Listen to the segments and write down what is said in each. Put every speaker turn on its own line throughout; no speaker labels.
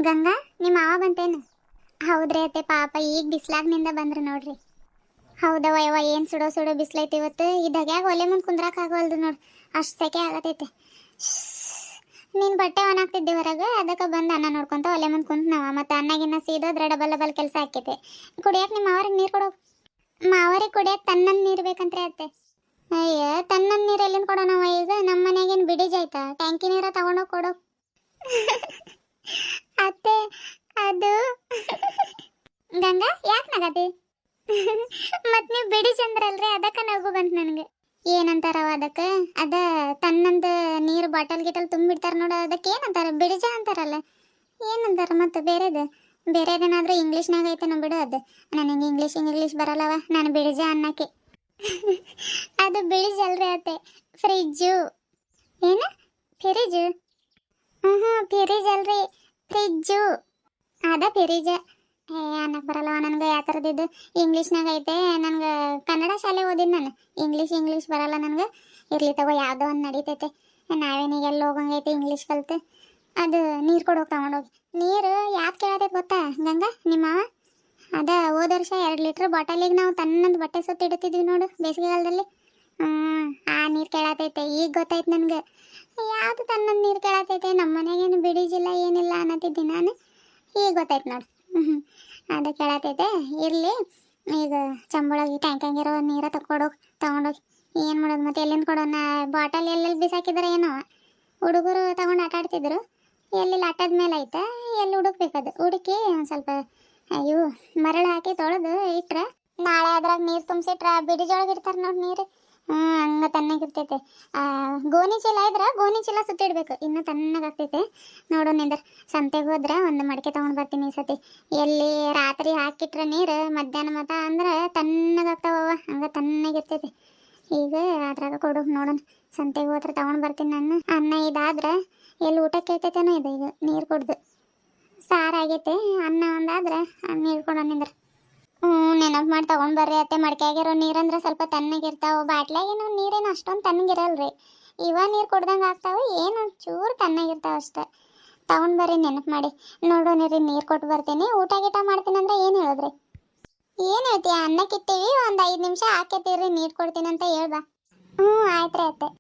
ಗಂಗಾ ನಿಮ್ಮ ಮಾವ ಬಂತೇನು? ಹೌದ್ರಿ ಅತ್ತೆ, ಪಾಪ ಈಗ ಬಿಸ್ಲಾಗ್ನಿಂದ ಬಂದ್ರು ನೋಡ್ರಿ. ಹೌದವ ಯವ್ವ, ಏನು ಸುಡೋ ಸುಡೋ ಬಿಸ್ಲೈತಿ ಇವತ್ತು. ಈ ದಗ್ಯಾಗ ಒಲೆ ಮುಂದೆ ಕುಂದ್ರಾಕ ಆಗವಲ್ದು ನೋಡು, ಅಷ್ಟು ಸೆಕೆ ಆಗತೈತೆ. ನೀನು ಬಟ್ಟೆ ಒಣಾಕ್ತಿದ್ದೆ ಹೊರಗೆ, ಅದಕ್ಕೆ ಬಂದು ಅನ್ನ ನೋಡ್ಕೊಂತ ಒಲೆ ಮುಂದೆ ಕುಂತ ನಾವ. ಮತ್ತು ಅನ್ನಗಿನ್ನ ಸೀದೋದ್ರೆ ಡಬಲ್ ಡಬಲ್ ಕೆಲಸ ಆಕೈತೆ. ಕುಡಿಯಕ್ಕೆ ನಿಮ್ಮ ಮಾವರಿಗೆ ನೀರು ಕೊಡೋ. ಮಾವರಿಗೆ ಕುಡಿಯಕ್ಕೆ ತನ್ನಂದು ನೀರು ಬೇಕಂತ್ರಿ ಅತ್ತೆ. ಅಯ್ಯ, ತನ್ನಂದು ನೀರು ಎಲ್ಲಿಂದ ಕೊಡೋಣವ ಈಗ? ನಮ್ಮ ಮನೆಗೇನು ಬಿಡಿಜ್ ಆಯ್ತಾ? ಟ್ಯಾಂಕಿ ನೀರ ತಗೊಂಡೋಗಿ ಕೊಡೋ. ಅತ್ತೆ ಅದು ಗಂಗಾ ಯಾಕೆ ನಗತಿ? ಮತ್ ನೀವು ಬಿಡಿ ಚಂದ್ರಲ್ರಿ, ಅದಕ್ಕೆ ನಗು ಬಂತು ನನಗೆ. ಏನಂತಾರವ ಅದಕ್ಕೆ? ಅದ ತನ್ನಂದ ನೀರು ಬಾಟಲ್ ಗಿಟಲ್ ತುಂಬಿಡ್ತಾರ ನೋಡ, ಅದಕ್ಕೆ ಏನಂತಾರ? ಬಿಡಿಜ ಅಂತಾರಲ್ಲ, ಏನಂತಾರ ಮತ್ತೆ ಬೇರೆದೇನಾದ್ರೂ ಇಂಗ್ಲೀಷ್ನಾಗ ಐತೆನೋ ಬಿಡು. ಅದು ನನಗೆ ಇಂಗ್ಲೀಷ್ ಬರಲ್ಲವ, ನಾನು ಬಿಡಿಜ ಅನ್ನಕ್ಕೆ. ಅದು ಬಿಡಿಜ್ ಅಲ್ರಿ ಅತ್ತೆ, ಫ್ರಿಜ್ಜು. ಏನು ಫ್ರಿಜ್? ಫ್ರಿಜ್ ಅಲ್ರಿ, ಫ್ರಿಜ್ಜು. ಅದ ಫ್ರಿಜ. ಅನ್ನಕ್ಕೆ ಬರಲ್ಲವ ನನಗೆ. ಯಾವ ಥರದಿದ್ದು ಇಂಗ್ಲೀಷ್ನಾಗ ಐತೆ? ನನಗೆ ಕನ್ನಡ ಶಾಲೆ ಓದಿದ್ದು ನಾನು. ಇಂಗ್ಲೀಷ್ ಬರಲ್ಲ ನನಗೆ. ಇರ್ಲಿ ತಗೋ, ಯಾವುದೋ ಒಂದು ನಡೀತೈತೆ. ನಾವೇನೀಗ ಎಲ್ಲಿ ಹೋಗಂಗೈತೆ ಇಂಗ್ಲೀಷ್ ಕಲಿತು. ಅದು ನೀರು ಕೊಡೋಗಿ ತಗೊಂಡೋಗಿ. ನೀರು ಯಾಕೆ ಕೇಳತೈತೆ ಗೊತ್ತಾ ಗಂಗಾ ನಿಮ್ಮ ಮಾವ? ಅದ ಹೋದ ವರ್ಷ 2 ಲೀಟ್ರ್ ಬಾಟಲಿಗೆ ನಾವು ತನ್ನಂದು ಬಟ್ಟೆ ಸುತ್ತ ಇಡ್ತಿದ್ವಿ ನೋಡು ಬೇಸಿಗೆಗಾಲದಲ್ಲಿ. ಆ ನೀರು ಕೇಳತೈತೆ. ಈಗ ಗೊತ್ತಾಯ್ತು ನನಗೆ ಯಾವುದು ತನ್ನಂದು ನೀರು ಕೇಳತೈತೆ. ನಮ್ಮ ಮನೆಗೇನು ಬಿಡಿಜಿಲ್ಲ ಏನಿಲ್ಲ ಅನ್ನತ್ತಿದ್ದೆ ನಾನು. ಈಗ ಗೊತ್ತಾಯ್ತು ನೋಡು. ಅದು ಕೇಳತೈತೆ. ಇರಲಿ, ಈಗ ಚಂಬಳಗಿ ಟ್ಯಾಂಕಂಗಿರೋ ನೀರ ತಗೊಂಡೋಗಿ ಏನು ಮಾಡೋದು ಮತ್ತೆ? ಎಲ್ಲಿಂದ ಕೊಡೋಣ? ಬಾಟಲ್ ಎಲ್ಲೆಲ್ಲಿ ಬಿಸಾಕಿದ್ರೆ ಏನೋ ಹುಡುಗರು ತಗೊಂಡು ಆಟ ಆಡ್ತಿದ್ರು. ಎಲ್ಲೆಲ್ಲಿ ಆಟದ ಮೇಲೆ ಐತೆ, ಎಲ್ಲಿ ಹುಡುಕ್ಬೇಕದು. ಹುಡುಕಿ ಒಂದು ಸ್ವಲ್ಪ ಇವು ಮರಳು ಹಾಕಿ ತೊಳೆದು ಇಟ್ರೆ ನಾಳೆ ಅದ್ರಾಗ ನೀರು ತುಂಬಿಸಿಟ್ರೆ ಬಿಡಿಜೊಳಗೆ ಇಡ್ತಾರೆ ನೋಡಿ ನೀರು. ಹಂಗೆ ತಣ್ಣಗಿರ್ತೈತೆ. ಗೋಣಿ ಚೀಲ ಇದ್ರೆ ಗೋಣಿ ಚೀಲ ಸುತ್ತಿಡ್ಬೇಕು, ಇನ್ನೂ ತಣ್ಣಗಾಗ್ತೈತೆ. ನೋಡು ನಿಂದ್ರ ಸಂತೆಗೆ ಹೋದ್ರೆ ಒಂದು ಮಡಿಕೆ ತೊಗೊಂಡು ಬರ್ತೀನಿ ಈ ಸತಿ. ಎಲ್ಲಿ ರಾತ್ರಿ ಹಾಕಿಟ್ರೆ ನೀರು ಮಧ್ಯಾಹ್ನ ಮತ ಅಂದ್ರೆ ತಣ್ಣಗಾಗ್ತಾವವ, ಹಂಗೆ ತಣ್ಣಗಿರ್ತೈತೆ. ಈಗ ಅದ್ರಾಗ ಕೊಡು ನೋಡೋಣ. ಸಂತೆಗೆ ಹೋದ್ರೆ ತೊಗೊಂಡು ಬರ್ತೀನಿ ನಾನು. ಅನ್ನ ಇದಾದ್ರೆ ಎಲ್ಲಿ ಊಟ ಕೇಳ್ತೈತೇನೋ ಇದು. ಈಗ ನೀರು ಕುಡ್ದು ಸಾರು ಆಗೈತೆ, ಅನ್ನ ಒಂದಾದ್ರೆ ನೀರು ಕೊಡೋನಿಂದ್ರ. ನೆನಪು ಮಾಡಿ ತೊಗೊಂಡು ಬರ್ರಿ ಅತ್ತೆ. ಮಡಿಕೆ ಆಗಿರೋ ನೀರಂದ್ರೆ ಸ್ವಲ್ಪ ತಣ್ಣಗಿರ್ತಾವೆ. ಬಾಟ್ಲಾಗೇನು ನೀರೇನು ಅಷ್ಟೊಂದು ತಣ್ಣಗಿರಲ್ರಿ. ಇವ ನೀರು ಕುಡ್ದಂಗೆ ಆಗ್ತಾವೆ, ಏನು ಚೂರು ತಣ್ಣಗಿರ್ತಾವೆ ಅಷ್ಟೇ. ತೊಗೊಂಡು ಬರ್ರಿ ನೆನಪು ಮಾಡಿ. ನೋಡೋಣಿರಿ, ನೀರು ಕೊಟ್ಟು ಬರ್ತೀನಿ. ಊಟ ಗೀಟ ಮಾಡ್ತೀನಿ ಅಂದ್ರೆ ಏನು ಹೇಳಿದ್ರಿ? ಏನು ಹೇಳ್ತೀಯ? ಅನ್ನಕ್ಕಿತ್ತೀವಿ, ಒಂದು 5 ನಿಮಿಷ ಹಾಕೈತೀರಿ, ನೀರು ಕೊಡ್ತೀನಿ ಅಂತ ಹೇಳ್ಬಾ. ಆಯ್ತು ರೀ ಅತ್ತೆ.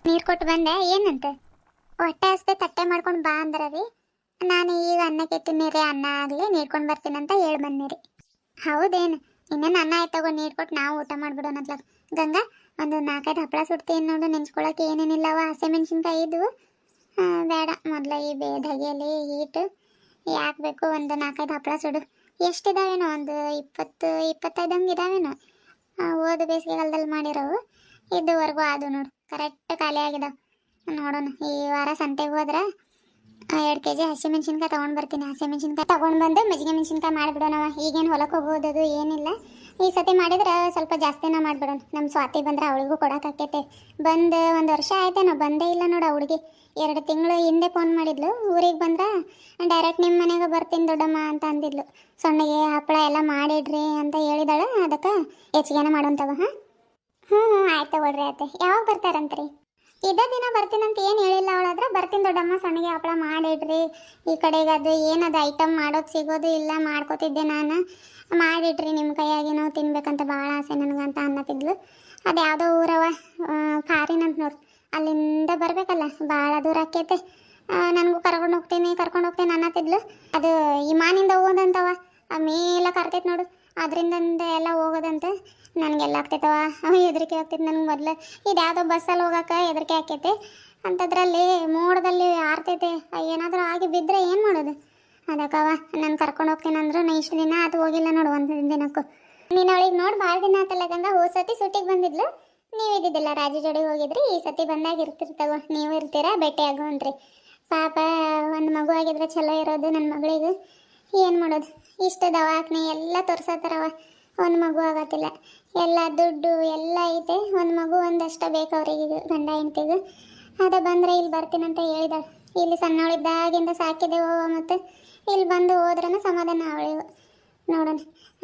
ನೀರು ಕೊಟ್ಟು ಬಂದೆ. ಏನಂತ? ಹೊಟ್ಟೆ ಹಸ್ದೆ, ತಟ್ಟೆ ಮಾಡ್ಕೊಂಡು ಬಾ ಅಂದ್ರ ರೀ. ನಾನು ಈಗ ಅನ್ನಕ್ಕೆ ಇಟ್ಟಿನಿ ರೀ, ಅನ್ನ ಆಗಲಿ ನೀಡ್ಕೊಂಡು ಬರ್ತೀನಿ ಅಂತ ಹೇಳಿ ಬಂದಿರಿ. ಹೌದೇನು? ಇನ್ನೇನು ಅನ್ನ ಆಯ್ತು ತಗೋ, ನೀರು ಕೊಟ್ಟು ನಾವು ಊಟ ಮಾಡಿಬಿಡೋಣ ಅಂತ. ಗಂಗಾ, ಒಂದು 4-5 ಹಪ್ಪಳ ಸುಡ್ತೀನಿ ನೋಡು. ನೆಂಚ್ಕೊಳಕ್ಕೆ ಏನೇನಿಲ್ಲವ. ಹಸಿಮೆಣ್ಸಿನ್ಕಾಯಿ ಇದ್ವು ಬೇಡ, ಮೊದಲ ಈ ಧಗೆಯಲ್ಲಿ ಹೀಟು ಯಾಕೆ ಬೇಕು? ಒಂದು 4-5 ಹಪ್ಪಳ ಸುಡು. ಎಷ್ಟಿದಾವೇನೋ? ಒಂದು 20-25 ಹಂಗೆ ಇದಾವೇನೋ. ಓದು ಬೇಸಿಗೆಗಾಲದಲ್ಲಿ ಮಾಡಿರೋವು. ಇದುವರೆಗೂ ಅದು ನೋಡು ಕರೆಕ್ಟ್ ಖಾಲಿ ಆಗಿದಾವೆ. ನೋಡೋಣ, ಈ ವಾರ ಸಂತೆಗೆ ಹೋದ್ರೆ 2 kg ಹಸಿಮೆಣ್ಸಿನ್ಕಾಯಿ ತೊಗೊಂಡು ಬರ್ತೀನಿ. ಹಸಿಮೆಣ್ಸಿನ್ಕಾಯಿ ತೊಗೊಂಡು ಬಂದು ಮಜ್ಜಿಗೆ ಮೆಣ್ಸಿನ್ಕಾಯಿ ಮಾಡಿಬಿಡೋಣವ. ಈಗೇನು ಹೊಲಕ್ಕೆ ಹೋಗೋದದು ಏನಿಲ್ಲ. ಈ ಸತಿ ಮಾಡಿದ್ರೆ ಸ್ವಲ್ಪ ಜಾಸ್ತಿನ ಮಾಡಿಬಿಡೋಣ. ನಮ್ಮ ಸ್ವಾತಿ ಬಂದ್ರೆ ಅವಳಿಗೂ ಕೊಡೋಕ್ಕಾಕೈತೆ. ಬಂದು 1 ವರ್ಷ ಆಯ್ತೇನೋ, ಬಂದೇ ಇಲ್ಲ ನೋಡು ಹುಡುಗಿ. 2 ತಿಂಗಳು ಹಿಂದೆ ಫೋನ್ ಮಾಡಿದ್ಲು. ಊರಿಗೆ ಬಂದ್ರೆ ಡೈರೆಕ್ಟ್ ನಿಮ್ಮ ಮನೆಗೆ ಬರ್ತೀನಿ ದೊಡ್ಡಮ್ಮ ಅಂತ ಅಂದಿದ್ಲು. ಸೊಣ್ಣಿಗೆ ಹಪ್ಪಳ ಎಲ್ಲ ಮಾಡಿಡ್ರಿ ಅಂತ ಹೇಳಿದಾಳೆ. ಅದಕ್ಕೆ ಹೆಚ್ಚಿಗೆನ ಮಾಡೋಂತವ. ಆಯ್ತು ತಗೊಳ್ರಿ ಆಯ್ತು. ಯಾವಾಗ ಬರ್ತಾರಂತ್ರಿ? ಇದೇ ದಿನ ಬರ್ತೀನಂತ ಏನು ಹೇಳಿಲ್ಲ ಅವಳಾದ್ರೆ. ಬರ್ತೀನಿ ದೊಡ್ಡಮ್ಮ, ಸಣ್ಣಗೆ ಹಪ್ಪಳ ಮಾಡಿಡ್ರಿ. ಈ ಕಡೆಗೆ ಅದು ಏನದು ಐಟಮ್ ಮಾಡೋದು ಸಿಗೋದು ಇಲ್ಲ, ಮಾಡ್ಕೋತಿದ್ದೆ ನಾನು. ಮಾಡಿಡ್ರಿ, ನಿಮ್ಮ ಕೈಯಾಗಿ ನಾವು ತಿನ್ಬೇಕಂತ ಭಾಳ ಆಸೆ ನನಗಂತ ಅನ್ನತ್ತಿದ್ಲು. ಅದು ಯಾವುದೋ ಊರವ, ಫಾರಿನ್ ಅಂತ ನೋಡ್ರಿ. ಅಲ್ಲಿಂದ ಬರಬೇಕಲ್ಲ, ಭಾಳ ದೂರ ಆಕೈತೆ. ನನಗೂ ಕರ್ಕೊಂಡು ಹೋಗ್ತೀನಿ ಅನ್ನತ್ತಿದ್ಲು. ಅದು ವಿಮಾನಿಂದ ಹೋಗೋದಂತವ, ಮೇಲೆ ಕರ್ತೈತೆ ನೋಡು, ಅದರಿಂದ ಎಲ್ಲ ಹೋಗೋದಂತೆ. ನನಗೆಲ್ಲ ಆಗ್ತೈತವ, ಹೆದರಿಕೆ ಆಗ್ತೈತೆ ನನಗೆ. ಮೊದಲು ಇದು ಯಾವುದೋ ಬಸ್ಸಲ್ಲಿ ಹೋಗೋಕೆ ಹೆದರಿಕೆ ಆಕೈತೆ, ಅಂಥದ್ರಲ್ಲಿ ಮೋಡದಲ್ಲಿ ಆರ್ತೈತೆ. ಏನಾದರೂ ಆಗಿ ಬಿದ್ದರೆ ಏನು ಮಾಡೋದು? ಅದಕ್ಕವ ನಾನು ಕರ್ಕೊಂಡು ಹೋಗ್ತೀನಿ ಅಂದ್ರು. ನಾ ಇಷ್ಟು ದಿನ ಅದು ಹೋಗಿಲ್ಲ ನೋಡು, 1 ದಿನಕ್ಕೂ. ನೀನು ಅವಳಿಗೆ ನೋಡಿ ಭಾಳ ದಿನ ಆತಲ್ಲ ಗಂಗಾ. ಹೋದ ಸತಿ ಸೂಟಿಗೆ ಬಂದಿದ್ಲು, ನೀವು ಇದ್ದಿದ್ದಿಲ್ಲ, ರಾಜು ಜೋಡಿ ಹೋಗಿದ್ರಿ. ಈ ಸತಿ ಬಂದಾಗ ಇರ್ತಿರ್ತವ, ನೀವು ಇರ್ತೀರಾ, ಭೇಟಿ ಆಗುವಂತ್ರಿ. ಪಾಪ ಒಂದು ಮಗು ಆಗಿದ್ರೆ ಚಲೋ ಇರೋದು ನನ್ನ ಮಗಳಿಗೆ. ಏನು ಮಾಡೋದು? ಇಷ್ಟು ದವಾಖಾನೆ ಎಲ್ಲ ತೋರ್ಸತ್ತಾರವ, ಒಂದು ಮಗು ಆಗತ್ತಿಲ್ಲ. ಎಲ್ಲ ದುಡ್ಡು ಎಲ್ಲ ಐತೆ, ಒಂದು ಮಗು ಒಂದಷ್ಟ ಬೇಕು ಅವ್ರಿಗೆ, ಗಂಡ ಹೆಂಡ್ತಿಗೆ. ಅದ ಬಂದರೆ ಇಲ್ಲಿ ಬರ್ತೀನಂತ ಹೇಳಿದಾಳೆ. ಇಲ್ಲಿ ಸಣ್ಣವಳಿದ್ದಾಗಿಂದ ಸಾಕಿದೆವು, ಮತ್ತು ಇಲ್ಲಿ ಬಂದು ಹೋದ್ರೂ ಸಮಾಧಾನ ಅವಳಿಗೆ. ನೋಡೋಣ.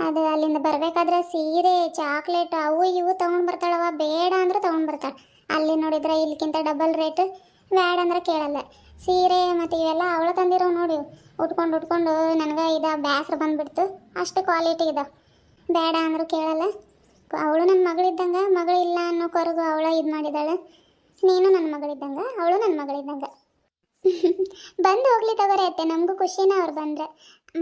ಅದು ಅಲ್ಲಿಂದ ಬರಬೇಕಾದ್ರೆ ಸೀರೆ ಚಾಕ್ಲೇಟ್ ಅವು ಇವು ತೊಗೊಂಡು ಬರ್ತಾಳವ, ಬೇಡ ಅಂದ್ರೆ ತೊಗೊಂಡು ಬರ್ತಾಳೆ. ಅಲ್ಲಿ ನೋಡಿದ್ರೆ ಇಲ್ಲಿಗಿಂತ ಡಬಲ್ ರೇಟ್, ಬೇಡ ಅಂದ್ರೆ ಕೇಳಲ್ಲ. ಸೀರೆ ಮತ್ತು ಇವೆಲ್ಲ ಅವಳು ತಂದಿರೋ ನೋಡಿ, ಉಟ್ಕೊಂಡು ನನಗೆ ಬೇಸರ ಬಂದುಬಿಡ್ತು. ಅಷ್ಟು ಕ್ವಾಲಿಟಿ ಇದಾವೆ, ಬೇಡ ಅಂದರೂ ಕೇಳಲ್ಲ. ಅವಳು ನನ್ನ ಮಗಳಿದ್ದಂಗೆ, ಮಗಳು ಇಲ್ಲ ಅನ್ನೋ ಕೊರಗು ಅವಳ ಇದು ಮಾಡಿದ್ದಾಳೆ. ನೀನು ನನ್ನ ಮಗಳಿದ್ದಂಗೆ, ಅವಳು ನನ್ನ ಮಗಳಿದ್ದಂಗೆ. ಬಂದು ಹೋಗ್ಲಿ ತಗೋರಿ ಅತ್ತೆ, ನಮಗೂ ಖುಷಿನ ಅವ್ರು ಬಂದರೆ.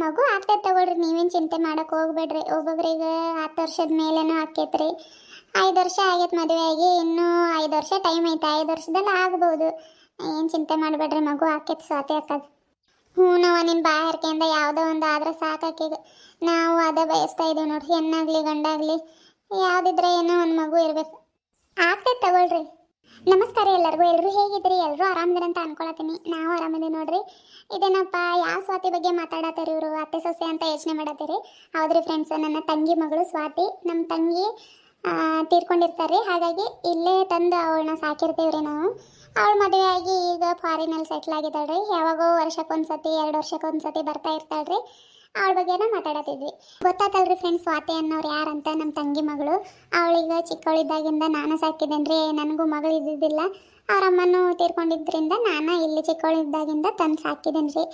ಮಗು ಆಗ್ತೈತೆ ತಗೊಳ್ರಿ, ನೀವೇನು ಚಿಂತೆ ಮಾಡೋಕೆ ಹೋಗ್ಬೇಡ್ರಿ. ಒಬ್ಬೊಬ್ರಿಗೆ 10 ವರ್ಷದ ಮೇಲೇನೂ ಆಕೈತ್ರಿ. 5 ವರ್ಷ ಆಗೈತೆ ಮದುವೆ ಆಗಿ, ಇನ್ನೂ 5 ವರ್ಷ ಟೈಮ್ ಐತೆ. 5 ವರ್ಷದಲ್ಲಿ ಆಗ್ಬೋದು, ಏನು ಚಿಂತೆ ಮಾಡಬೇಡ್ರಿ. ಮಗು ಆಕೈತೆ ಸ್ವಾತಿ ಅಕ್ಕದು. ಹ್ಞೂ ನಾವು ನಿನ್ನ ಬಾಯಾರಿಕೆಯಿಂದ ಯಾವುದೋ ಒಂದು ಆದ್ರೆ ಸಾಕಾಕಿಗೆ ನಾವು ಅದೇ ಬಯಸ್ತಾ ಇದ್ದೀವಿ ನೋಡ್ರಿ. ಹೆಣ್ಣಾಗಲಿ ಗಂಡಾಗಲಿ ಯಾವುದಿದ್ರೆ ಏನೋ ಒಂದು ಮಗು ಇರಬೇಕು. ಆಗ್ತೈತೆ ತಗೊಳ್ರಿ. ನಮಸ್ಕಾರ ಎಲ್ಲರಿಗೂ. ಎಲ್ಲರೂ ಹೇಗಿದ್ರಿ? ಎಲ್ಲರೂ ಆರಾಮದಿರಿ ಅಂತ ಅನ್ಕೊಳತ್ತೀನಿ. ನಾವು ಆರಾಮಿದ್ದೀವಿ ನೋಡ್ರಿ. ಇದೇನಪ್ಪ ಯಾವ ಸ್ವಾತಿ ಬಗ್ಗೆ ಮಾತಾಡತ್ತೀರಿ ಇವರು? ಅತ್ತೆ ಸೊಸೆ ಅಂತ ಯೋಚನೆ ಮಾಡತ್ತೀರಿ. ಹೌದ್ರಿ ಫ್ರೆಂಡ್ಸ್, ನನ್ನ ತಂಗಿ ಮಗಳು ಸ್ವಾತಿ. ನಮ್ಮ ತಂಗಿ ತೀರ್ಕೊಂಡಿರ್ತಾರೆ, ಹಾಗಾಗಿ ಇಲ್ಲೇ ತಂದು ಅವಳನ್ನ ಸಾಕಿರ್ತೀವ್ರಿ ನಾವು. ಅವಳು ಮದುವೆ ಆಗಿ ಈಗ ಫಾರಿನಲ್ಲಿ ಸೆಟ್ಲ್ ಆಗಿದ್ದಾಳ್ರಿ. ಯಾವಾಗೋ ವರ್ಷಕ್ಕೊಂದ್ಸತಿ 2 ವರ್ಷಕ್ಕೊಂದ್ಸತಿ ಬರ್ತಾ ಇರ್ತಾಳ್ರಿ. ಅವಳ ಬಗ್ಗೆನ ಮಾತಾಡತ್ತಿದ್ವಿ. ಗೊತ್ತಾತಲ್ರಿ ಫ್ರೆಂಡ್ಸ್, ಸ್ವಾತಿ ಅನ್ನೋರು ಯಾರಂತ? ನಮ್ಮ ತಂಗಿ ಮಗಳು. ಅವಳಿಗೆ ಚಿಕ್ಕವಳಿದ್ದಾಗಿಂದ ನಾನು ಸಾಕಿದ್ದೇನೆ. ನನಗೂ ಮಗಳು ಇದ್ದಿದ್ದಿಲ್ಲ, ಅವ್ರ ಅಮ್ಮನೂ ತೀರ್ಕೊಂಡಿದ್ದರಿಂದ ನಾನು ಇಲ್ಲಿ ಚಿಕ್ಕವಳಿದ್ದಾಗಿಂದ ತಂದು ಸಾಕಿದ್ದೇನೆ ರೀ.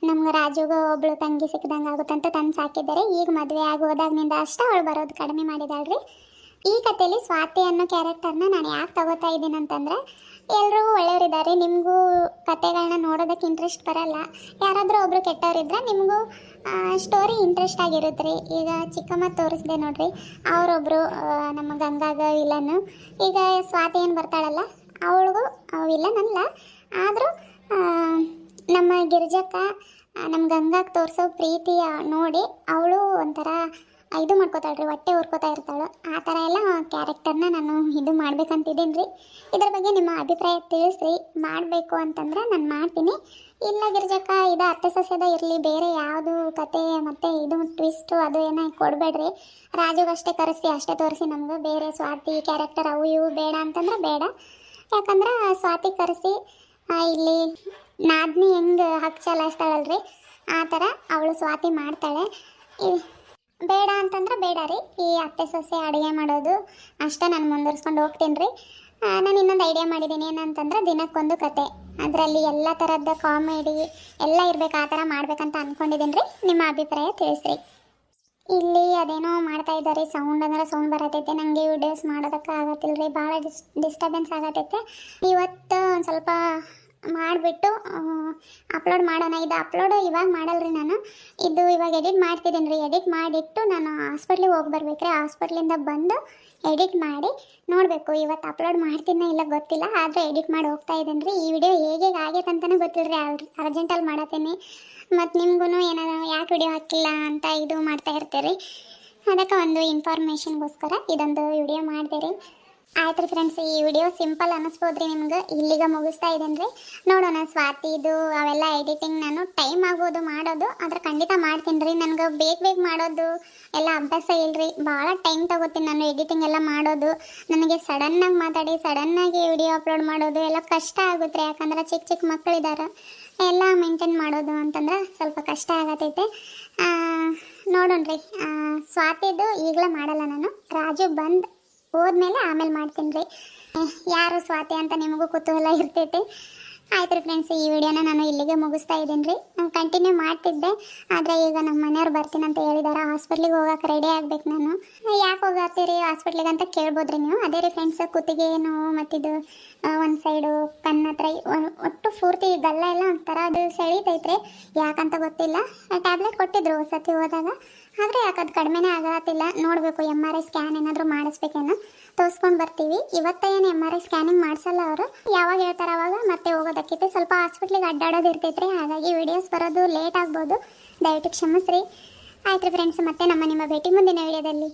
ನಮ್ಗೆ ರಾಜುಗೂ ಒಬ್ಳು ತಂಗಿ ಸಿಕ್ಕಿದಂಗೆ ಆಗುತ್ತಂತ ತಂದು ಸಾಕಿದ್ದಾರೆ. ಈಗ ಮದುವೆ ಆಗಿ ಹೋದಾಗಿನಿಂದ ಅಷ್ಟೇ ಅವಳು ಬರೋದು ಕಡಿಮೆ ಮಾಡಿದಾಳ್ರಿ. ಈ ಕಥೆಯಲ್ಲಿ ಸ್ವಾತಿ ಅನ್ನೋ ಕ್ಯಾರೆಕ್ಟರ್ನ ನಾನು ಯಾಕೆ ತಗೋತಾ ಇದ್ದೀನಿ ಅಂತಂದರೆ, ಎಲ್ಲರೂ ಒಳ್ಳೆಯವರಿದ್ದಾರೆ, ನಿಮಗೂ ಕತೆಗಳನ್ನ ನೋಡೋದಕ್ಕೆ ಇಂಟ್ರೆಸ್ಟ್ ಬರಲ್ಲ. ಯಾರಾದರೂ ಒಬ್ಬರು ಕೆಟ್ಟವರಿದ್ರೆ ನಿಮಗೂ ಸ್ಟೋರಿ ಇಂಟ್ರೆಸ್ಟ್ ಆಗಿರುತ್ತೆ ರೀ. ಈಗ ಚಿಕ್ಕಮ್ಮ ತೋರಿಸ್ದೆ ನೋಡ್ರಿ, ಅವರೊಬ್ಬರು ನಮ್ಮ ಗಂಗಾಗ ವಿಲನ್ನು. ಈಗ ಸ್ವಾತಿ ಏನು ಬರ್ತಾಳಲ್ಲ, ಅವಳಿಗೂ ವಿಲನ್ ಅಲ್ಲ, ಆದರೂ ನಮ್ಮ ಗಿರಿಜಕ್ಕ ನಮ್ಮ ಗಂಗಾಗೆ ತೋರಿಸೋ ಪ್ರೀತಿಯ ನೋಡಿ ಅವಳು ಒಂಥರ ಇದು ಮಾಡ್ಕೋತಾಳ್ರಿ, ಹೊಟ್ಟೆ ಉರ್ಕೋತಾ ಇರ್ತಾಳೆ. ಆ ಥರ ಎಲ್ಲ ಕ್ಯಾರೆಕ್ಟರ್ನ ನಾನು ಇದು ಮಾಡ್ಬೇಕಂತಿದ್ದೀನಿ ರೀ. ಇದ್ರ ಬಗ್ಗೆ ನಿಮ್ಮ ಅಭಿಪ್ರಾಯ ತಿಳಿಸ್ರಿ. ಮಾಡಬೇಕು ಅಂತಂದ್ರೆ ನಾನು ಮಾಡ್ತೀನಿ. ಇಲ್ಲ ಗಿರ್ಜಕ್ಕ ಇದು ಅತ್ತೆ ಸಸ್ಯದ ಇರಲಿ, ಬೇರೆ ಯಾವುದು ಕತೆ ಮತ್ತು ಇದು ಟ್ವಿಸ್ಟು ಅದು ಏನೋ ಕೊಡಬೇಡ್ರಿ. ರಾಜುಗಷ್ಟೇ ಕರೆಸಿ ಅಷ್ಟೇ ತೋರಿಸಿ, ನಮ್ಗೆ ಬೇರೆ ಸ್ವಾತಿ ಕ್ಯಾರೆಕ್ಟರ್ ಅವು ಇವು ಬೇಡ ಅಂತಂದ್ರೆ ಬೇಡ. ಯಾಕಂದ್ರೆ ಸ್ವಾತಿ ಕರೆಸಿ ಇಲ್ಲಿ ನಾದ್ನಿ ಹೆಂಗೆ ಹಕ್ಕು ಚಲಾಯಿಸ್ತಾಳಲ್ರಿ, ಆ ಥರ ಅವಳು ಸ್ವಾತಿ ಮಾಡ್ತಾಳೆ. ಬೇಡ ಅಂತಂದ್ರೆ ಬೇಡ ರೀ. ಈ ಅತ್ತೆ ಸೊಸೆ ಅಡುಗೆ ಮಾಡೋದು ಅಷ್ಟೇ ನಾನು ಮುಂದುವರ್ಸ್ಕೊಂಡು ಹೋಗ್ತೀನಿ ರೀ. ನಾನು ಇನ್ನೊಂದು ಐಡಿಯಾ ಮಾಡಿದ್ದೀನಿ, ಏನಂತಂದ್ರೆ ದಿನಕ್ಕೊಂದು ಕತೆ, ಅದರಲ್ಲಿ ಎಲ್ಲ ಥರದ ಕಾಮಿಡಿ ಎಲ್ಲ ಇರಬೇಕು, ಆ ಥರ ಮಾಡ್ಬೇಕಂತ ಅಂದ್ಕೊಂಡಿದ್ದೀನಿ ರೀ. ನಿಮ್ಮ ಅಭಿಪ್ರಾಯ ತಿಳಿಸ್ರಿ. ಇಲ್ಲಿ ಅದೇನೋ ಮಾಡ್ತಾ ಇದ್ದಾರೆ, ಸೌಂಡ್ ಅಂದ್ರೆ ಸೌಂಡ್ ಬರತೈತೆ. ನನಗೆ ವಿಡಿಯೋಸ್ ಮಾಡೋದಕ್ಕೆ ಆಗತ್ತಿಲ್ಲ ರೀ, ಭಾಳ ಡಿಸ್ಟರ್ಬೆನ್ಸ್ ಆಗತೈತೆ. ಇವತ್ತು ಒಂದು ಸ್ವಲ್ಪ ಮಾಡಿಬಿಟ್ಟು ಅಪ್ಲೋಡ್ ಮಾಡೋಣ. ಇದು ಅಪ್ಲೋಡು ಇವಾಗ ಮಾಡಲ್ರಿ ನಾನು, ಇದು ಇವಾಗ ಎಡಿಟ್ ಮಾಡ್ತಿದ್ದೀನಿ ರೀ. ಎಡಿಟ್ ಮಾಡಿಟ್ಟು ನಾನು ಹಾಸ್ಪಿಟ್ಲಿಗೆ ಹೋಗಿ ಬರ್ಬೇಕ್ರಿ. ಹಾಸ್ಪಿಟ್ಲಿಂದ ಬಂದು ಎಡಿಟ್ ಮಾಡಿ ನೋಡಬೇಕು. ಇವತ್ತು ಅಪ್ಲೋಡ್ ಮಾಡ್ತೀನೋ ಇಲ್ಲ ಗೊತ್ತಿಲ್ಲ, ಆದರೆ ಎಡಿಟ್ ಮಾಡಿ ಹೋಗ್ತಾ ಇದ್ದೀನಿ ರೀ. ಈ ವಿಡಿಯೋ ಹೇಗೆ ಆಗೈತೆ ಅಂತಲೇ ಗೊತ್ತಿಲ್ಲ ರೀ, ಅರ್ಜೆಂಟಲ್ಲಿ ಮಾಡತ್ತೀನಿ. ಮತ್ತು ನಿಮ್ಗೂ ಏನಾದ್ರು ಯಾಕೆ ವಿಡಿಯೋ ಹಾಕಿಲ್ಲ ಅಂತ ಇದು ಮಾಡ್ತಾ ಇರ್ತೀರಿ, ಅದಕ್ಕೆ ಒಂದು ಇನ್ಫಾರ್ಮೇಷನ್ಗೋಸ್ಕರ ಇದೊಂದು ವಿಡಿಯೋ ಮಾಡಿದೆ ರೀ. ಆಯ್ತು ರೀ ಫ್ರೆಂಡ್ಸ್, ಈ ವಿಡಿಯೋ ಸಿಂಪಲ್ ಅನ್ನಿಸ್ಬೋದ್ರಿ ನಿಮ್ಗೆ. ಇಲ್ಲಿಗೆ ಮುಗಿಸ್ತಾ ಇದ್ದೀನಿ ರೀ. ನೋಡೋಣ ಸ್ವಾತಿದು ಅವೆಲ್ಲ ಎಡಿಟಿಂಗ್ ನಾನು ಟೈಮ್ ಆಗೋದು ಮಾಡೋದು, ಆದರೆ ಖಂಡಿತ ಮಾಡ್ತೀನಿ ರೀ. ನನಗೆ ಬೇಗ ಮಾಡೋದು ಎಲ್ಲ ಅಭ್ಯಾಸ ಇಲ್ಲರಿ, ಭಾಳ ಟೈಮ್ ತಗೋತೀನಿ ನಾನು ಎಡಿಟಿಂಗ್ ಎಲ್ಲ ಮಾಡೋದು. ನನಗೆ ಸಡನ್ನಾಗಿ ಮಾತಾಡಿ ಸಡನ್ನಾಗಿ ವಿಡಿಯೋ ಅಪ್ಲೋಡ್ ಮಾಡೋದು ಎಲ್ಲ ಕಷ್ಟ ಆಗುತ್ತೆ ರೀ. ಯಾಕಂದ್ರೆ ಚಿಕ್ಕ ಮಕ್ಕಳಿದ್ದಾರೆ, ಎಲ್ಲ ಮೇಂಟೈನ್ ಮಾಡೋದು ಅಂತಂದ್ರೆ ಸ್ವಲ್ಪ ಕಷ್ಟ ಆಗತೈತೆ. ನೋಡೋಣ ರೀ, ಸ್ವಾತಿದು ಈಗಲೇ ಮಾಡಲ್ಲ ನಾನು. ರಾಜು ಬಂದು ಹೋದ್ಮೇಲೆ ಆಮೇಲೆ ಮಾಡ್ತೀನಿ ರೀ. ಯಾರು ಸ್ವಾತಿ ಅಂತ ನಿಮಗೂ ಕುತೂಹಲ ಇರ್ತೈತಿ. ಆಯ್ತು ರೀ ಫ್ರೆಂಡ್ಸ್, ಈ ವಿಡಿಯೋನ ನಾನು ಇಲ್ಲಿಗೆ ಮುಗಿಸ್ತಾ ಇದ್ದೀನಿ ರೀ. ನಾನು ಕಂಟಿನ್ಯೂ ಮಾಡ್ತಿದ್ದೆ, ಆದರೆ ಈಗ ನಮ್ಮ ಮನೆಯವ್ರು ಬರ್ತೀನಿ ಅಂತ ಹೇಳಿದಾರೆ. ಹಾಸ್ಪಿಟ್ಲಿಗೆ ಹೋಗೋಕೆ ರೆಡಿ ಆಗ್ಬೇಕು ನಾನು. ಯಾಕೆ ಹೋಗತ್ತೀರಿ ಹಾಸ್ಪಿಟ್ಲಿಗೆ ಅಂತ ಕೇಳ್ಬೋದ್ರಿ ನೀವು. ಅದೇ ರೀ ಫ್ರೆಂಡ್ಸ್, ಕುತ್ತಿಗೆ ನೋವು ಮತ್ತಿದು ಒಂದು ಸೈಡು ಕಣ್ಣು ಹತ್ರ ಒಟ್ಟು ಪೂರ್ತಿ ಗಲ್ಲ ಎಲ್ಲ ಒಂಥರ ಅದು ಸೆಳೀತೈತ್ರಿ, ಯಾಕಂತ ಗೊತ್ತಿಲ್ಲ. ಟ್ಯಾಬ್ಲೆಟ್ ಕೊಟ್ಟಿದ್ರು ಸತಿ ಹೋದಾಗ, ಆದರೆ ಯಾಕೆ ಅದು ಕಡಿಮೆನೇ ಆಗತ್ತಿಲ್ಲ. ನೋಡಬೇಕು, MRI ಸ್ಕ್ಯಾನ್ ಏನಾದರೂ ಮಾಡಿಸ್ಬೇಕೇನೋ, ತೋರಿಸ್ಕೊಂಡು ಬರ್ತೀವಿ. ಇವತ್ತ ಏನು MRI ಸ್ಕ್ಯಾನಿಂಗ್ ಮಾಡಿಸಲ್ಲ ಅವರು, ಯಾವಾಗ ಹೇಳ್ತಾರೆ ಅವಾಗ ಮತ್ತೆ ಹೋಗೋದಕ್ಕಿತ್ತು. ಸ್ವಲ್ಪ ಹಾಸ್ಪಿಟ್ಲಿಗೆ ಅಡ್ಡಾಡೋದು ಇರ್ತೈತ್ರಿ, ಹಾಗಾಗಿ ವಿಡಿಯೋಸ್ ಬರೋದು ಲೇಟ್ ಆಗ್ಬೋದು, ದಯವಿಟ್ಟು ಕ್ಷಮಿಸ್ರಿ. ಆಯ್ತು ರೀ ಫ್ರೆಂಡ್ಸ್, ಮತ್ತೆ ನಿಮ್ಮ ಭೇಟಿ ಮುಂದಿನ ವಿಡಿಯೋದಲ್ಲಿ.